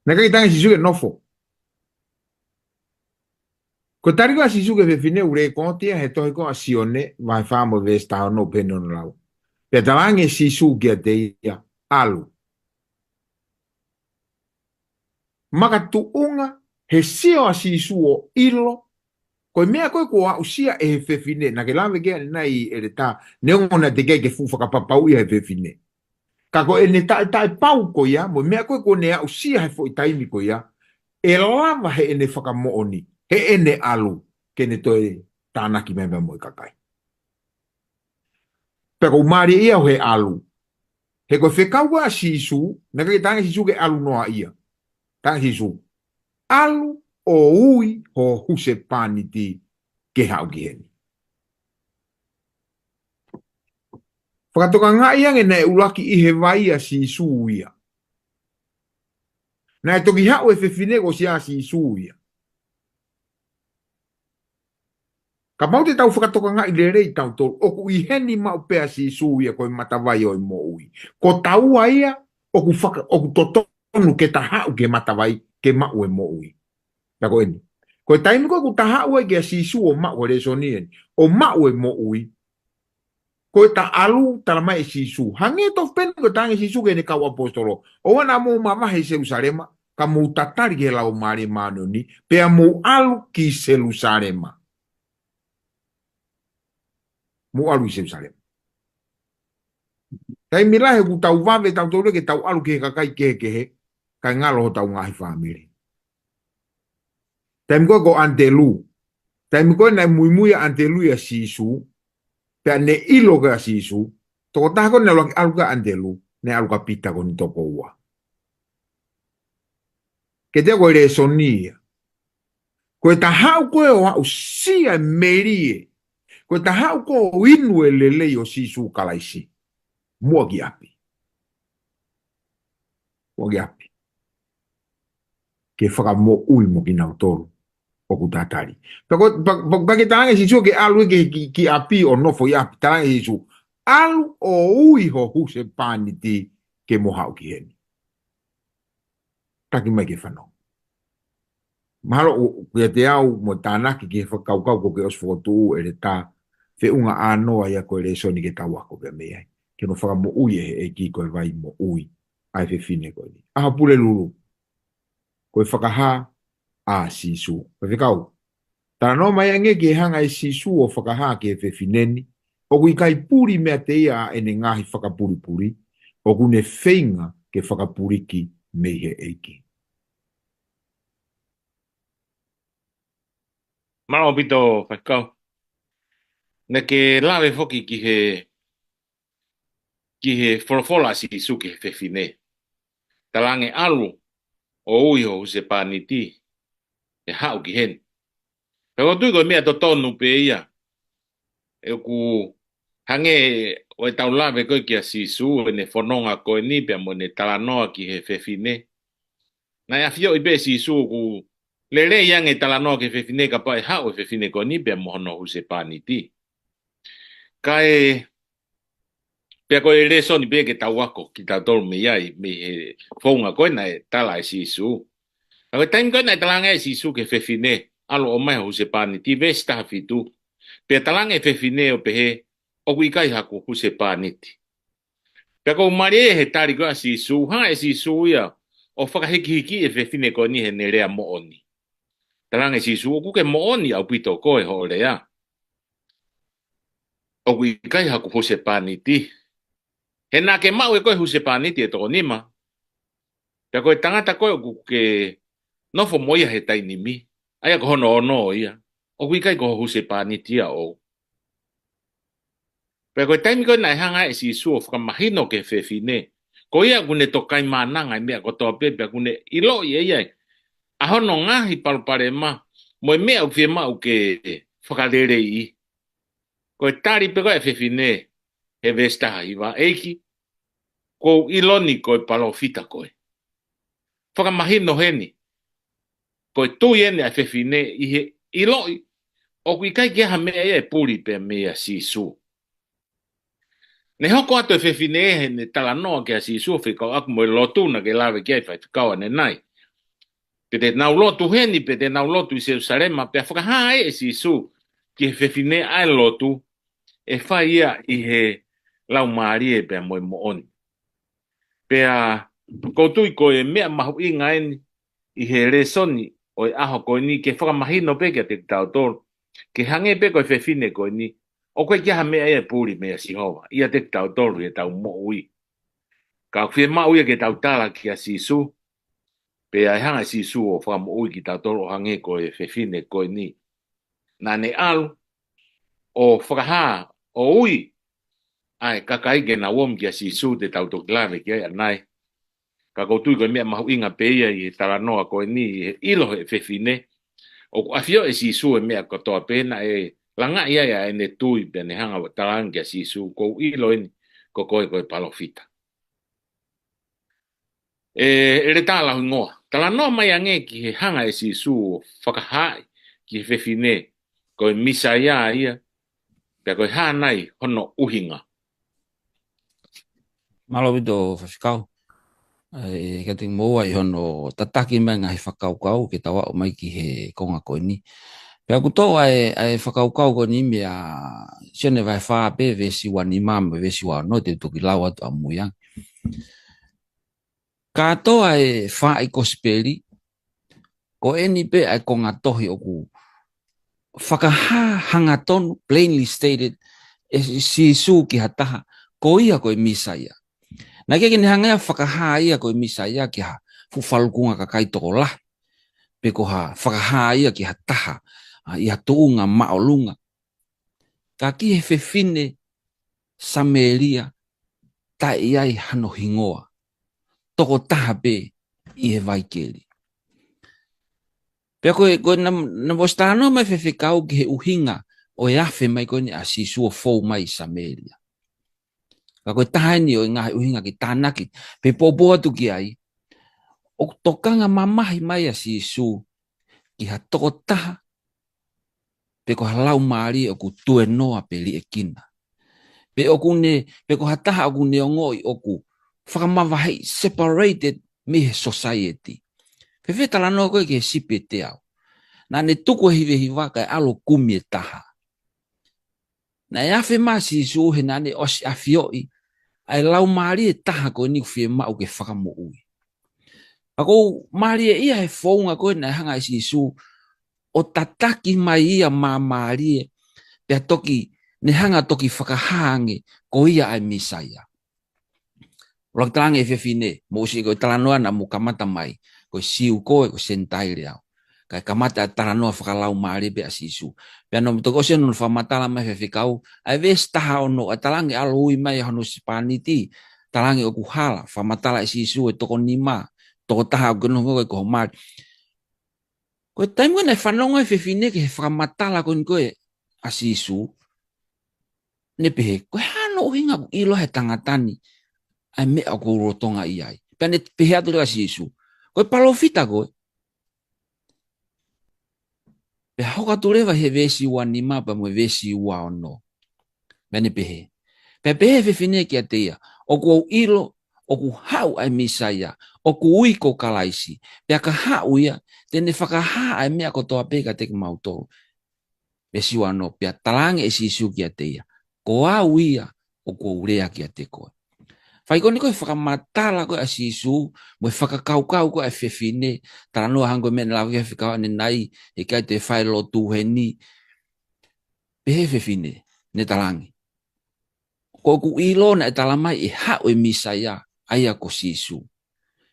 Naka ki tanga sisu ke nofo. Ko tari ko sisu ke whewhine ure kontia he tohi ko asione vai whamo vesta no peno no lau. Pe talange sisu ki a te ia. Alu. Maka tuunga he sio a sisu o ilo. Ko mea koe ko a usia e he whewhine. Na ke lawe kea nei Eleta. Neongona te kei ke whakapapau I he whewhine. Ka ko e ne tae pau ko ia. Mo mea koe ko ne a usia he fo I taimi ko ia. E lava he ene Fakamo'oni. He ene alu. Ke ne toe tānaki memea mo I kakai. Peko umari ia ho he alu. He koe whekau a sisu. Na ke tānga sisu ke alu noa ia. Tānga sisu. Alu o ui ho huse pāniti ke hau ki heni. Whakatoka ngā iange nei ulaki I he vai a sisu ia. Na e toki hau e whewhine ko si a sisu ia. Ka mau te tau whakatoka ngā I le rei tau tolu. Oku I heni mau pea sisu ia koe matawai o I mo ui. Ko taua ia, oku totonu ke ta hau ke matawai ke mau e mo ui. Tako eni. Koe taimi koe ku ta hau e ke a sisu o mau e Lesoni eni. O mau e mo ui. Koe ta alu talama e sisu. Hange tof pen ko tange sisu ke ne kau apostolo. O wana mo mamahe Jerusalema. Ka mo tatari ke lau mare mano ni. Pea mo alu ki Jerusalema. Mo alu I Jerusalema. Kai milahe ku tau vave tau tau ke tau alu ke kakai ke he. Kai ngalo ho tau ngahi whamiri. Taimi koe ko antelu. Taimi koe nai muimuia antelu ya sisu. Pea ne ilo ka sisu. Toko tako ne alu ka antelu. Ne alu ka pita ko ni toko ua. Ke te koe Lesoni. Koe ta hau koe o hau sia merie. Koe ta hau koe o inu e lelei o sisu kalaisi. Mua ki api. Mua ki api. Ke whakamo ui mo ki nau tolu. O ku tatari. Pake talange sisu ke alu ki api o nofo i api. Talange sisu. Alu o ui ho huse pāniti ke mo hau ki heni. Taki mai ke whanau. Mahalo o te au mo tānaki ke whakaukau ko ke osfotu Eleta. Whiunga ānoa ia koe Lesoni ke tau ako ke mea. Ke no whakamo ui e ki koe vai mo ui. Ai whine koe ni. Aha pule lulu. Koe whakaha a sisu. Faifekau. Tana no mai ange ke hanga e sisu o whakaha ke whiwhineni. O kui kai puri mea te ia ene ngahi whakapuri puri. O kune whainga ke whakapuriki mehe eiki. Maro pito Faifekau. Na ke lawe foki ki he wholofola si suke whewhine. Talange alu o ui ho se pāniti e hau ki hen. Pero tui koe mea to tonu pe ia. E ku hange o e tau lawe koe ki a sisu e ne whanonga koe ni pia mo ne talanoa ki he whewhine. Na ia fio i pe sisu ku le re yang e talanoa ki whewhine ka pa e hau e whewhine koe ni pia mo hono ho se pāniti. Ka e pia koe Lesoni pe ke tau wako ki tau tolu me iai me he whaunga koe na e tala e sisu. Ako time ko na talanga si su ke fefine alo o mai ho se pani ti vesta fitu. Pe talanga e fefine o pehe o kuikai haku hu se pani ti. Pe ko mare he tari ko si su ha e si su ia o whakahiki hiki e fefine ko ni he nerea mooni. Talanga si su o kuke mooni au pito ko e ho lea. O kuikai haku hu se pani ti. He nā ke mau e koe hu se pani ti e toko nima. Pe ko e tangata koe o kuke nofo moia he tainimi. Aia ko hono ono ia. O kuikai ko hu se pani ti a o. Pe ko taimi ko nai hanga e si su o whakamahino ke fefine. Ko ia kune tokai mananga i mea ko toa pepe kune ilo i ei. A hono ngahi palpare ma. Mo e mea u fie ma u ke whakalere i. Ko e tari pe ko e fefine he vestaha i wa eiki. Ko iloni ko e palofita koe. Whakamahino heni. Ko e tui ene a fefine i he iloi. O kui kai kia ha mea ia e puri pe mea si su. Ne hoko ato e fefine he ne tala noa ke a si su whikau aku mo e lotuna ke lawe kia i Faifekau ane nai. Pe te nau lotu heni, pe te nau lotu i Jerusalema, pe a whakaha e si su ki he fefine ai lotu e whai ia i he lau maari e pe a moe mooni. Pe a koutui ko e mea mahu i ngaeni i he Lesoni o e aho ko ni ke whakamahino pe ke te tau tolu. Ke hange pe ko e fefine ko ni. O koe kia ha mea e puri mea si hova. Ia te tau tolu e tau mo ui. Ka whie mau ia ke tau tala ki a sisu. Pe ai hanga sisu o whamo ui ki tau tolu hange ko e fefine ko ni. Nā ne alu o whakaha o ui. Ai kakai ke na wom ki a sisu te tau tokilawe ki ai anai. Ka koutui ko mea mahu inga pe ia i tala noa ko ni ilo e fefine. O afio e sisu e mea kotoa pena e langa ia ia ene tui pene hanga talangia sisu ko ilo ini ko koe palofita. Eleta Lauhingoa. Tala no mai ange ki he hanga e sisu whakahai ki he fefine ko misa ia pe ko hanai hono uhinga. Malo wito Faifekau. Ka ting moa i hono tataki mai ngahi whakaukau ke tawa o mai ki he konga koe ni. Pe aku tō ai whakaukau ko ni mea sione vai whaa pe vesi wa ni mama vesi wa no te toki lau atu a muyang. Ka tō ai whaa i kospeli ko eni pe ai ko ngā tohi oku whakaha hanga tonu plainly stated e si su ki hataha ko ia ko e misaia. Nā kia kini hanga whakaha ia ko e misaia ki ha fufalukunga kakai toko lah. Pe ko ha whakaha ia ki hataha ia tuunga maolunga. Ka ki he fefine Samelia ta iai hano hingoa. Toko taha pe i he vaikeli. Pea koe na mostano mai Faifekau ki he uhinga o e afe mai koe ni a sisua fou mai Samelia. Ka koe taha ni o ngahi uhinga ki tānaki. Pe popo atu ki ai. O tokanga mamahi mai a sisu ki ha toko taha. Pe ko halau maari o ku tue noa pe li e kina. Pe ko hataha o ku neongoi o ku whakamawahei separated me he society. Pe whetala no koe ke sipe te au. Nā ne tuku hiwe hiwaka e alo kumi e taha. Nā e awhi maa si suhe nā ne osi awhioi. Ai lau maari e taha koe ni kuwhie mau ke whakamo'ui. Ako maari e ia he whaunga koe nā hanga e si suhe. O tataki mai ia mamaari e pia toki ne hanga toki whakahange ko ia ai misaia. Rok talange e fefine, mo usi ko talanoa na mo kamata mai, ko siu koe ko sentai reau. Kai kamata talanoa whakalau maari pe a sisu. Pia no mtoko se non whamatala mai Faifekau, ai ves taha ono, a talange alui mai hano sipaniti, talange o kuhala, whamatala e sisu e toko nima, toko taha o gano ko maari. Koe taim koe nei whanonga e fefine ke he whakamatala koe koe a sisu. Ne pehe, koe hano uhinga ku ilo he tangatani. Ai mea ko rotonga iai. Pea ne pehe atu a sisu. Koe palofita koe. Pea hoka turewa he vesi ua ni mapa mo vesi ua ono. Pea ne pehe. Pea pehe fefine ki a teia. O ko ilo, oku hau ai misaya, oku ui ko kalaisi, pea ka hau ia, tene whakaha ai mea ko toa peka te mautoro. Pe siwa no, pea talange e sisu kia te ia, ko au ia, o ko urea kia te koe. Whai koni koe whakamatala koe a sisu, mo whakakaukau koe a whewhine, tala noa hango mena lau kia whikawa ne nai, e kai te whai lo tuheni, pe he whewhine, ne talange. Ko ku ilo na e talamai e hau e misaya, aia ko sisu.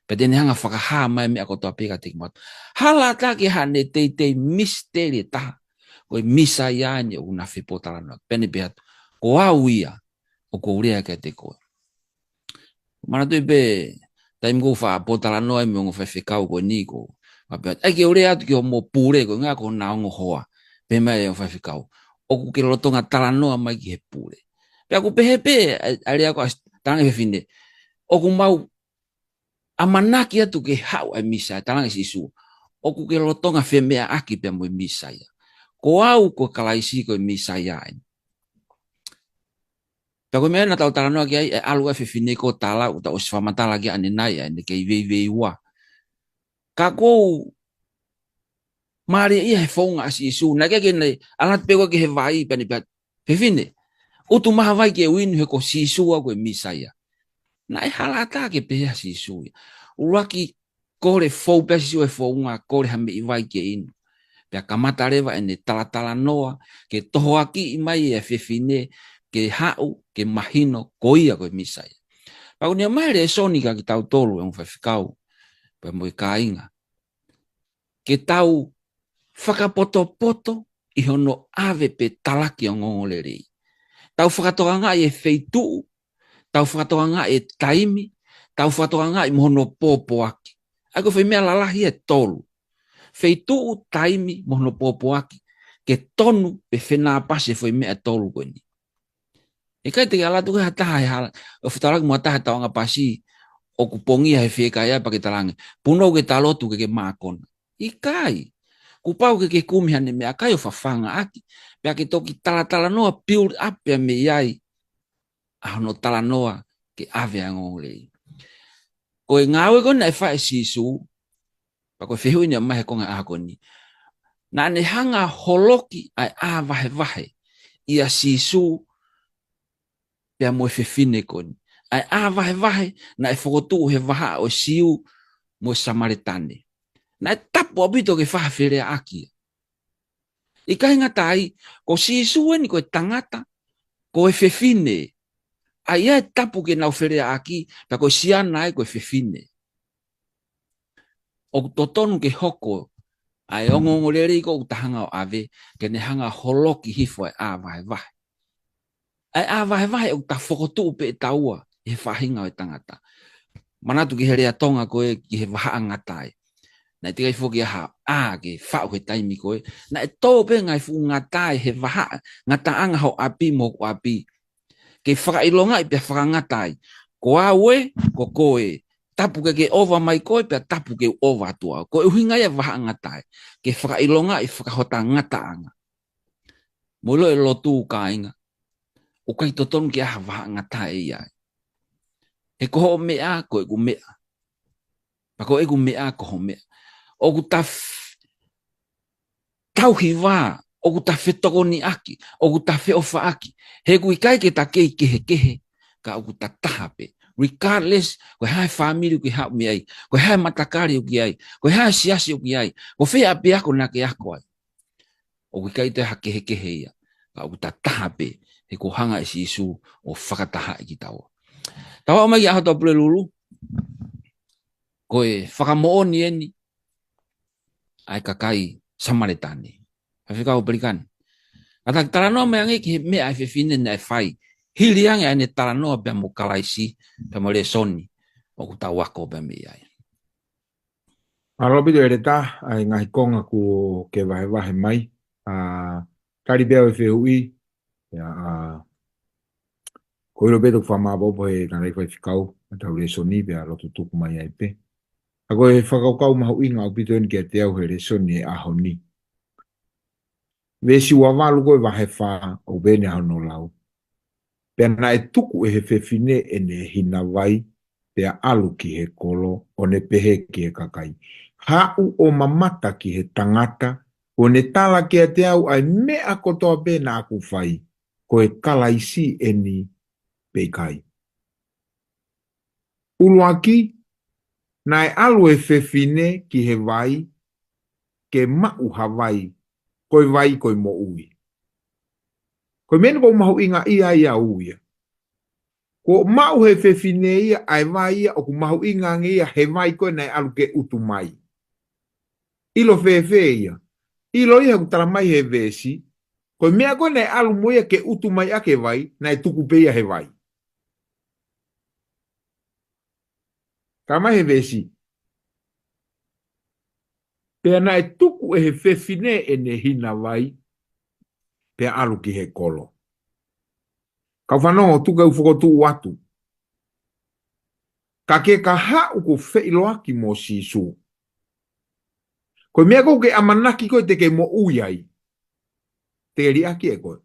Pe tene hanga whakaha mai mea ko toa peka te kimatu. Hala ta ki hane te misteri taha, koe misaya ni o na whipotala noa, pene pe hatu, ko au ia, o ko urea kia te koe. Mana tu be time go fa potala no ai mo Faifekau ko ni ko. Apa ai ke ore atu ke mo pure ko nga ko na ngo hoa. Pe mai o Faifekau. O ku ke lotonga tala no mai ki he pure. Pe aku pehepe ali ako tanga fine. O ku mau amanaki atu ke hau ai misa tanga sisu. O ku ke lotonga femea aki pe mo misa ya. Ko au ko kalaisi ko misa ya. Tako mea na tau tala noa ki ai e alu e whiwhine ko tala uta o siwhamatala ki ane nai ane kei vei ua. Ka kou maari ia he whaunga asi isu. Na kia kene alat peko ki he vai pani pat. Whiwhine, utu maha vai ki e winu he ko sisua koe misaya. Na e halata ke peha sisu. Uraki kore whau pea sisu e whaunga kore hame i vai ki e inu. Pea kamata rewa ene tala noa ke toho aki i mai e whiwhine ke hau, ke mahino, ko ia koe misai. Pau ni mai Lesoni ka ki tau tolu e un Faifekau, pe mo i kainga. Ke tau whakapoto i hono ave pe talaki o ngongolere. Tau whakatoa ngā e feitu, tau whakatoa ngā e taimi, tau whakatoa ngā i mohono pōpo aki. Ako whai mea lalahi e tolu. Feitu, taimi, mohono pōpo aki. Ke tonu pe whenā pase whai mea tolu koe ni. E kai te ala tuke hataha e hala. O whitaraki mua taha taonga pasi o kupongia he whiekai ai pake talange. Puno ke talotu ke mākona. I kai. Kupau ke kumihane mea kai o whawhanga aki. Pea ke toki tala noa build up ya me iai. Ahono tala noa ke ave a ngongolei. Koe ngāwe kona e whae sisu. Pa koe whihui ni a mahe konga ahakoni. Na ne hanga holoki ai a vahe. Ia sisu pea mo e whiwhine koni. Ai a vahe, na e whakotu he waha o siu mo Samaritane. Na e tapu abito ke whawhere aki. I kai ngata ai, ko sisu ni ko e tangata, ko e whiwhine. Ai e tapu ke nau where aki, pa ko siana ai ko e whiwhine. O totonu ke hoko, ai ongongorere ko utahanga o ave, ke ne hanga holoki hifo ai a vahe. Ai a vahe o ta whakotu pe taua, he whahinga o tangata. Manatu ki he rea tonga koe, ki he waha ngatai. Na te kai whoki aha, ke whao he taimi koe. Na e tō pe ngai whu ngatai, he waha, ngata anga ho api mo ko api. Ke whakailonga i pe whakangatai. Ko awe, ko koe. Tapu ke ova mai koe, pe tapu ke ova atua. Ko e uhinga ia waha ngatai. Ke whakailonga i whakahota ngata anga. Molo e lotu ka inga. O kai totonu ki aha waha ngata e iai. He koho mea, ko e ku mea. Pa ko e ku mea, koho mea. O ku ta tauhi wā, o ku ta whetokoni aki, o ku ta wheofa aki. He ku i kai ke ta kei kehe, ka o ku ta tahape. Regardless, ko hai family ki hau mi ai, ko hai matakari ki ai, ko hai siasi ki ai, ko whea pe ako na ke ako ai. O ku i kai te ha kehe ia, ka o ku ta tahape. He ko hanga isi isu o whakataha i ki taua. Tawa o mai ki aho tau pule lulu. Koe Fakamo'oni eni. Ai Kakai Samaletane. Faifekau Pelikani. Kata talanoa me ange ki me ai whiwhine na e whai. Hili ange ane talanoa bea mo kalaisi, bea mo Lesoni. O ku tau wako bea me ai. Alobido Eleta, ai ngahi konga ku ke wahe mai. Tari bea o whihui. Ko ilo beto whama bobo he nga rei Faifekau. Tau Lesoni bea lotu tuku mai ai pe. Ako e whakaukau mahu inga o pito ni kia te au he Lesoni e aho ni. Vesi wawalu koe wahe wha o bene hano lau. Pena e tuku e he whiwhine e ne hina wai pea alu ki he kolo o ne pehe ki he kakai. Hau o mamata ki he tangata, o ne tala ki a te au ai mea kotoa pēna aku whai, ko e kalaisi e ni peikai. Uluaki, nai alu e whewhine ki he vai, ke mau hawai, koi vai koi mo ui. Koi mena ko mahu inga ia uia. Ko mau he whewhine ia, ai vai ia, o ku mahu inga ia, he vai koe nai alu ke utu mai. Ilo whewhe ia. Ilo ia ku tala mai he vesi, koi mea koe nai alu moia ke utu mai ake vai, nai tuku peia he vai. Ka mai he vesi. Pea nai tuku e he whewhine e ne hina vai, pea alu ki he kolo. Ka whanongo tuka u whakotu watu. Ka ke ka hau ko wheiloaki mo sisu. Ko mea ko ke amanaki koe te ke mo ui ai. Te ri aki e koe.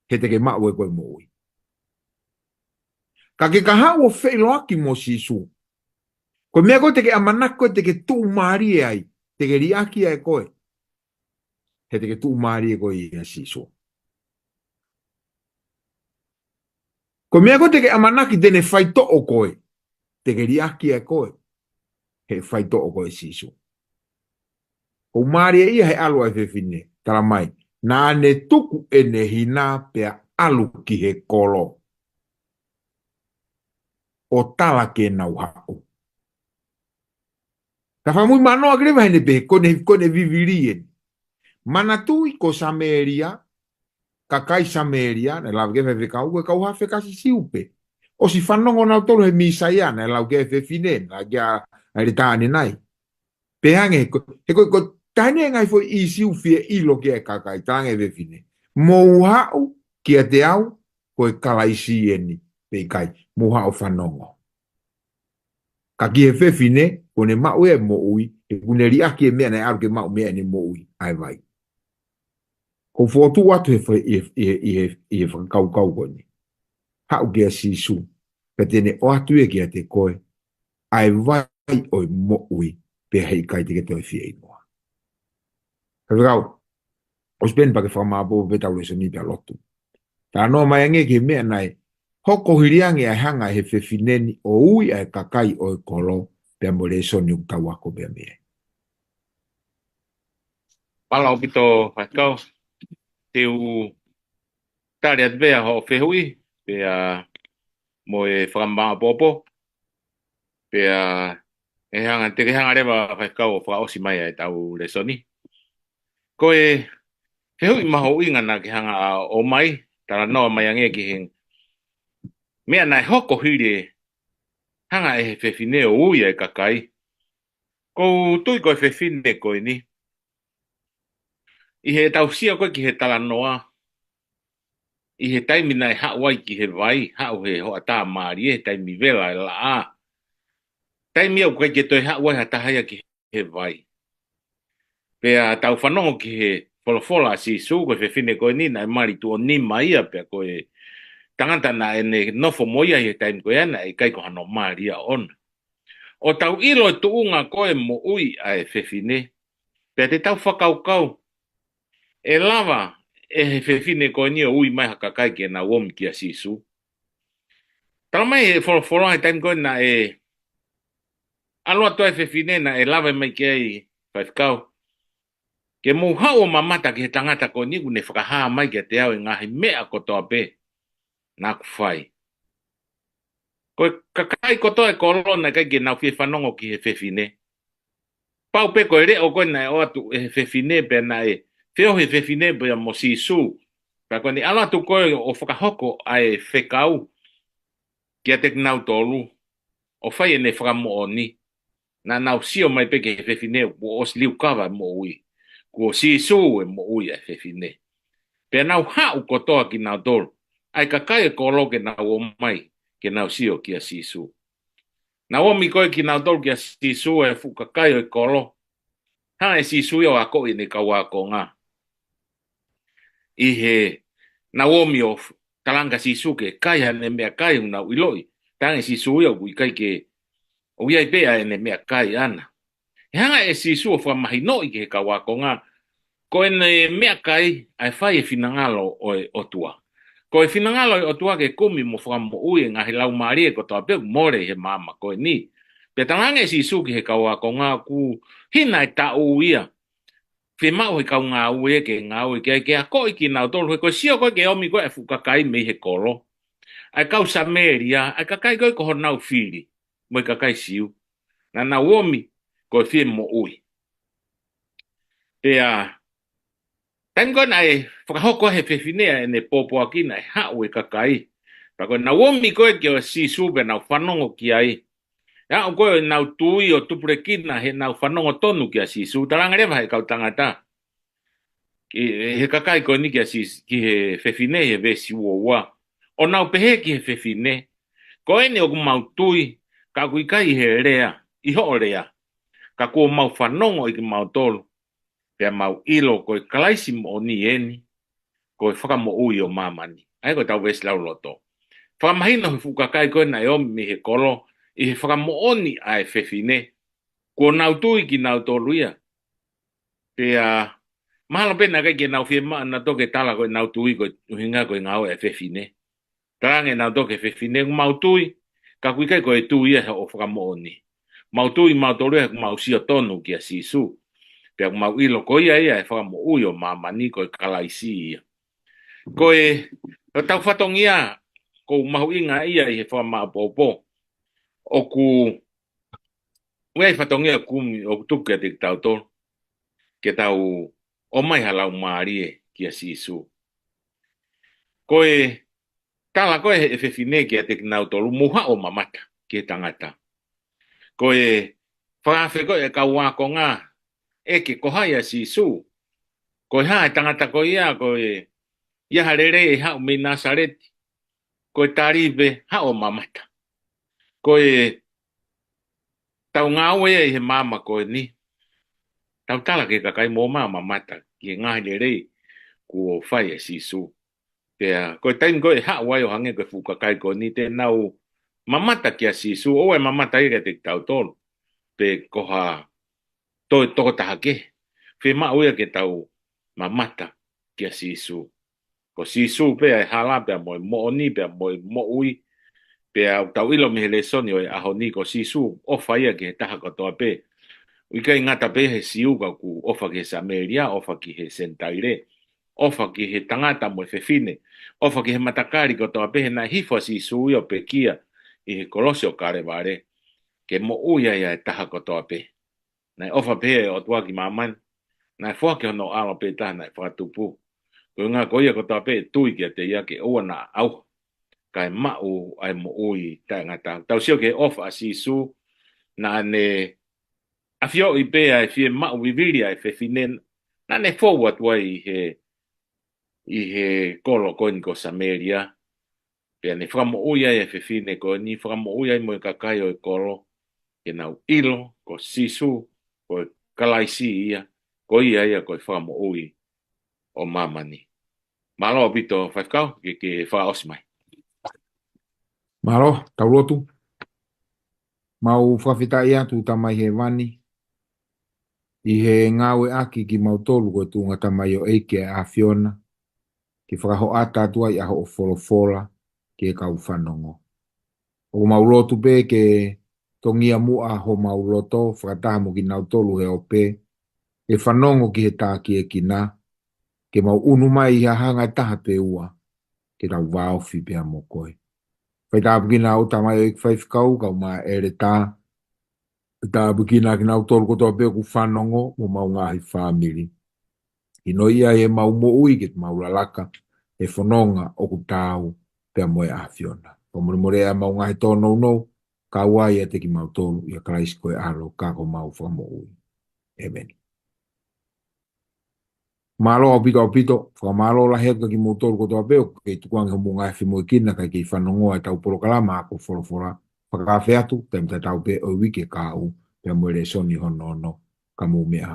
He te ke mau e koe mo ui. Ka ke ka hau o wheiloaki mo sisu. Ko mea ko te ke amanaki koe te ke tu maari e ai. Te ke ri aki e koe. He te ke tu maari e koe i a sisu. Ko mea ko te ke amanaki tene whaito o koe. Te ke ri aki e koe. He whaito o koe sisu. Ko maari e ia he alu ai whewhine. Tala mai. Nā ne tuku e ne hina pea alu ki he kolo. O tala ke nau hako. Ka whamui manoa krewa hene pe kone vivirien. Mana tui ko Sameria, Kakai Samaletane, na lau ke Faifekau, ke kau hafe kasi siupe. O si whanongo nau tolu he misaiana, na lau ke whewhine, na kia Eleta nai. Pehange, he ko tane ngai foi i siufie ilo ke kakai, tange whewhine. Mou hau kia te au, ko e kalaisi eni, peikai, mou hau whanongo. Ka ki he whewhine, ko ne mau e mo ui, e kune ri aki e mea nei aru ke mau mea ni mo ui, ai vai. Ko whotu atu he whakaukau koni. Hau kia sisu, pe tene o atu e kia te koe, ai vai oi mo ui, pe hei kai te ke toi fia ingoa. Faifekau, o speni pa ke whamaapo pe tau Lesoni pia lotu. Tā noa mai ange ki mea nai, hoko hiriangi ai hanga he whewhineni o ui ai kakai o e kolo, pia mo Lesoni u tau ako pia mea. Pala o pito Faifekau, te u tare at vea ho whehui, pea mo e whakamaapopo, pea e hanga, te ke hanga rewa Faifekau o whakaosi mai ai tau Lesoni. Ko e whehui maho ingana ki hanga o mai, tara noa mai ange ki heng. Mea nai hoko hiri hanga e he whewhine o ui ai kakai. Ko tui koe whewhine koe ni. I he tausia koe ki he tala noa. I he taimi nai hawai ki he vai, hau he hoa tā maari e taimi vela e la a. Taimi au koe ke toi hawai hatahaya ki he vai. Pea tau whanongo ki he wholofola si su koe whewhine koe ni, nai mari tu o ni maia pea koe tangata na e ne nofo moia he taimi koe ana e kai ko hano maari a ona. O tau ilo e tuunga koe mo ui a e whewhine. Pea te tau whakaukau. E lava e he whewhine koe ni o ui mai hakakai ki e na womi ki a sisu. Tala mai e wholofola he taimi koe na e aloa toa e whewhine na e lava mai ki ai Faifekau. Ke mou hao mamata ki he tangata koe ni kune whakahaa mai ki a te au e ngahi mea kotoa pe. Nā ku whai. Koe kakai kotoa e korona kai ki nau fie whanongo ki he whewhine. Pau pe koe reo koe nai o atu e he whewhine pe na e whio he whewhine pe mo sisu. Pea koe ni alo atu koe o whakahoko ai whekau ki a te nau tolu. O whai e ne Fakamo'oni. Na nau sio mai pe ki he whewhine o os liu kawa mo ui. Ko sisu e mo ui e whewhine. Pea nau hau kotoa ki nau tolu. Ai kakai e kolo ke nau o mai ke nau sio ki a sisu. Na omi koe ki nau tolu ki a sisu e fukakai o e kolo. Ha e sisu o ako i ne kawako ngā. I he na omi o talanga sisu ke kai hane mea kai unau iloi. Tangi si suia ui kai ke o ia pea ene mea kai ana. E hanga e si sua wha mahino i ke kawakonga. Ko ene mea kai ai whai e finangalo o tua. Ko e finangalo o tua ke kumi mo wha mo ui ngahi lau maari e ko toa peu more he mama ko e ni. Pe tangange si su ki he kawakonga ku hina e ta uia. Whi mau he kau ngā ue ke ngā ue ke a koi ki nau tolu. Ko sio koe ke omi koe e fukakai me he kolo. Ai kau Sameria, ai kakai koe ko nau whiri. Moi kakai siu. Na na womi ko fie mo ui. Pea tango na e whakahoko he whewhinea e ne popo aki na e hao e kakai. Pako na womi koe ki o si sube na whanongo ki ai. Ya o koe nau tui o tupure kina he nau whanongo tonu ki a si su. Taranga rewa he kau tangata. He kakai koe ni ki a si ki he whewhinea he vesi uoua. O nau pehe ki he whewhinea. Koe ne o kumau tui ka kuikai he rea. Iho o rea. Ka kua mau whanongo i ki mau tolu. Pea mau ilo koe kalaisi mo ni eni. Koe whakamo ui o mamani. Ai koe tau vesi lau loto. Whakamahino he fukakai koe na e omi mi he kolo. I he Fakamo'oni ai whewhine. Kua nau tui ki nau tolu ia. Pea mahalo pena kai ke nau whie maa na toke tala koe nau tui koe uhinga koe ngau e whewhine. Tarange nau toke whewhine mau tui. Ka kuikai koe tui ia he o Fakamo'oni. Mau tui mau tolu ia mau sio tonu ki a sisu. Pea mau ilo ko ia e whakamo ui o mamani koe kalaisi ia. Koe, tau whatong ia, ko mahu inga ia i he whamaa popo. O ku, uai whatong ia kumi o tuku e te tau tolu. Ke tau o mai halau maari e ki a sisu. Koe, tala koe he whewhine ki a te nau tolu, muha o mamata ki tangata. Koe, Faifekau e kawako ngā, e ke kohai a sisu. Koe hae tangata koe ia, koe ia harere e hao me Nasareti. Koe taribe hao mamata. Koe tau ngāwe e he mama koe ni. Tau tala ke kakai mō mamata ki ngā harere ku o whai a sisu. Pea koe taim koe hao wai o hange koe fukakai koe ni te nau mamata ki a sisu. Oe mamata i te tau tolu. Pe koha toi toko taha ke. Whi mauia ke tau mamata ki a sisu. Ko sisu pea e hala pea moi mo'oni pea moi mo'ui. Pea tau ilo mi he Lesoni o e aho ni ko sisu ofa ia ki he taha katoa pe. Uika i ngata pe he siuka ku ofa ki he Sameria, ofa ki he Sentaire. Ofa ki he tangata mo e whewhine. Ofa ki he matakari katoa pe he na hifo sisu io pe kia i he kolosio karevare. Ke mo'uia ia e taha katoa pe. Nai ofa pe o tua ki maman. Nai fua ke hono alo pe taha nai whakatupu. Ko ngā koia ko tape tui ki a te ia ke oa na au. Kai mau ai mo ui tai ngata. Tau sio ke ofa a sisu na ne afio i pe ai fie mau viviri ai whewhinen. Na ne forward wai i he kolo koini ko Sameria. Pea ne whakamo ui ai e whewhine ko ni whakamo ui ai mo i kakai o i kolo. Ke nau ilo ko sisu ko kalaisi ia. Ko ia ia ko i whakamo ui o mamani. Malo bito Faifekau ke whaosi mai. Malo, tau lotu. Mau whawhitai atu tamai he wani. I he ngawe aki ki mau tolu ko tunga tamai o eike a Fiona. Ki whakaho ata atua i aho o wholofola ke kau whanongo. O mau lotu pe ke tongia mua ho mau loto whakataha mo ki nau tolu he ope. E whanongo ki he tāki e ki nā. Ke mau unu mai i hanga taha pe ua. Ke tau waofi pia mo koe. Whai tāpukina o tamai o ik Faifekau kau ma Eleta. Tāpukina ki nau tolu kotoa pe ku whanongo mo mau ngahi whamiri. Ino ia e mau mo ui ke mau lalaka. E whanonga o ku tāu pia moe a Fiona. Pamuri more a mau ngahi tōnou nou. Ka wai e te ki mau tolu i a kalaisi koe alo kako mau whamo ui. Amen. Malo opito, whamalo la heka ki motor ko toa peo, kei tukuang ho munga e whimo kina kai kei whanongoa e tau porokalama ako wholofora, whakawhi atu, taim tau pe o wike ka au, pia mwere Lesoni hono no, ka mumea.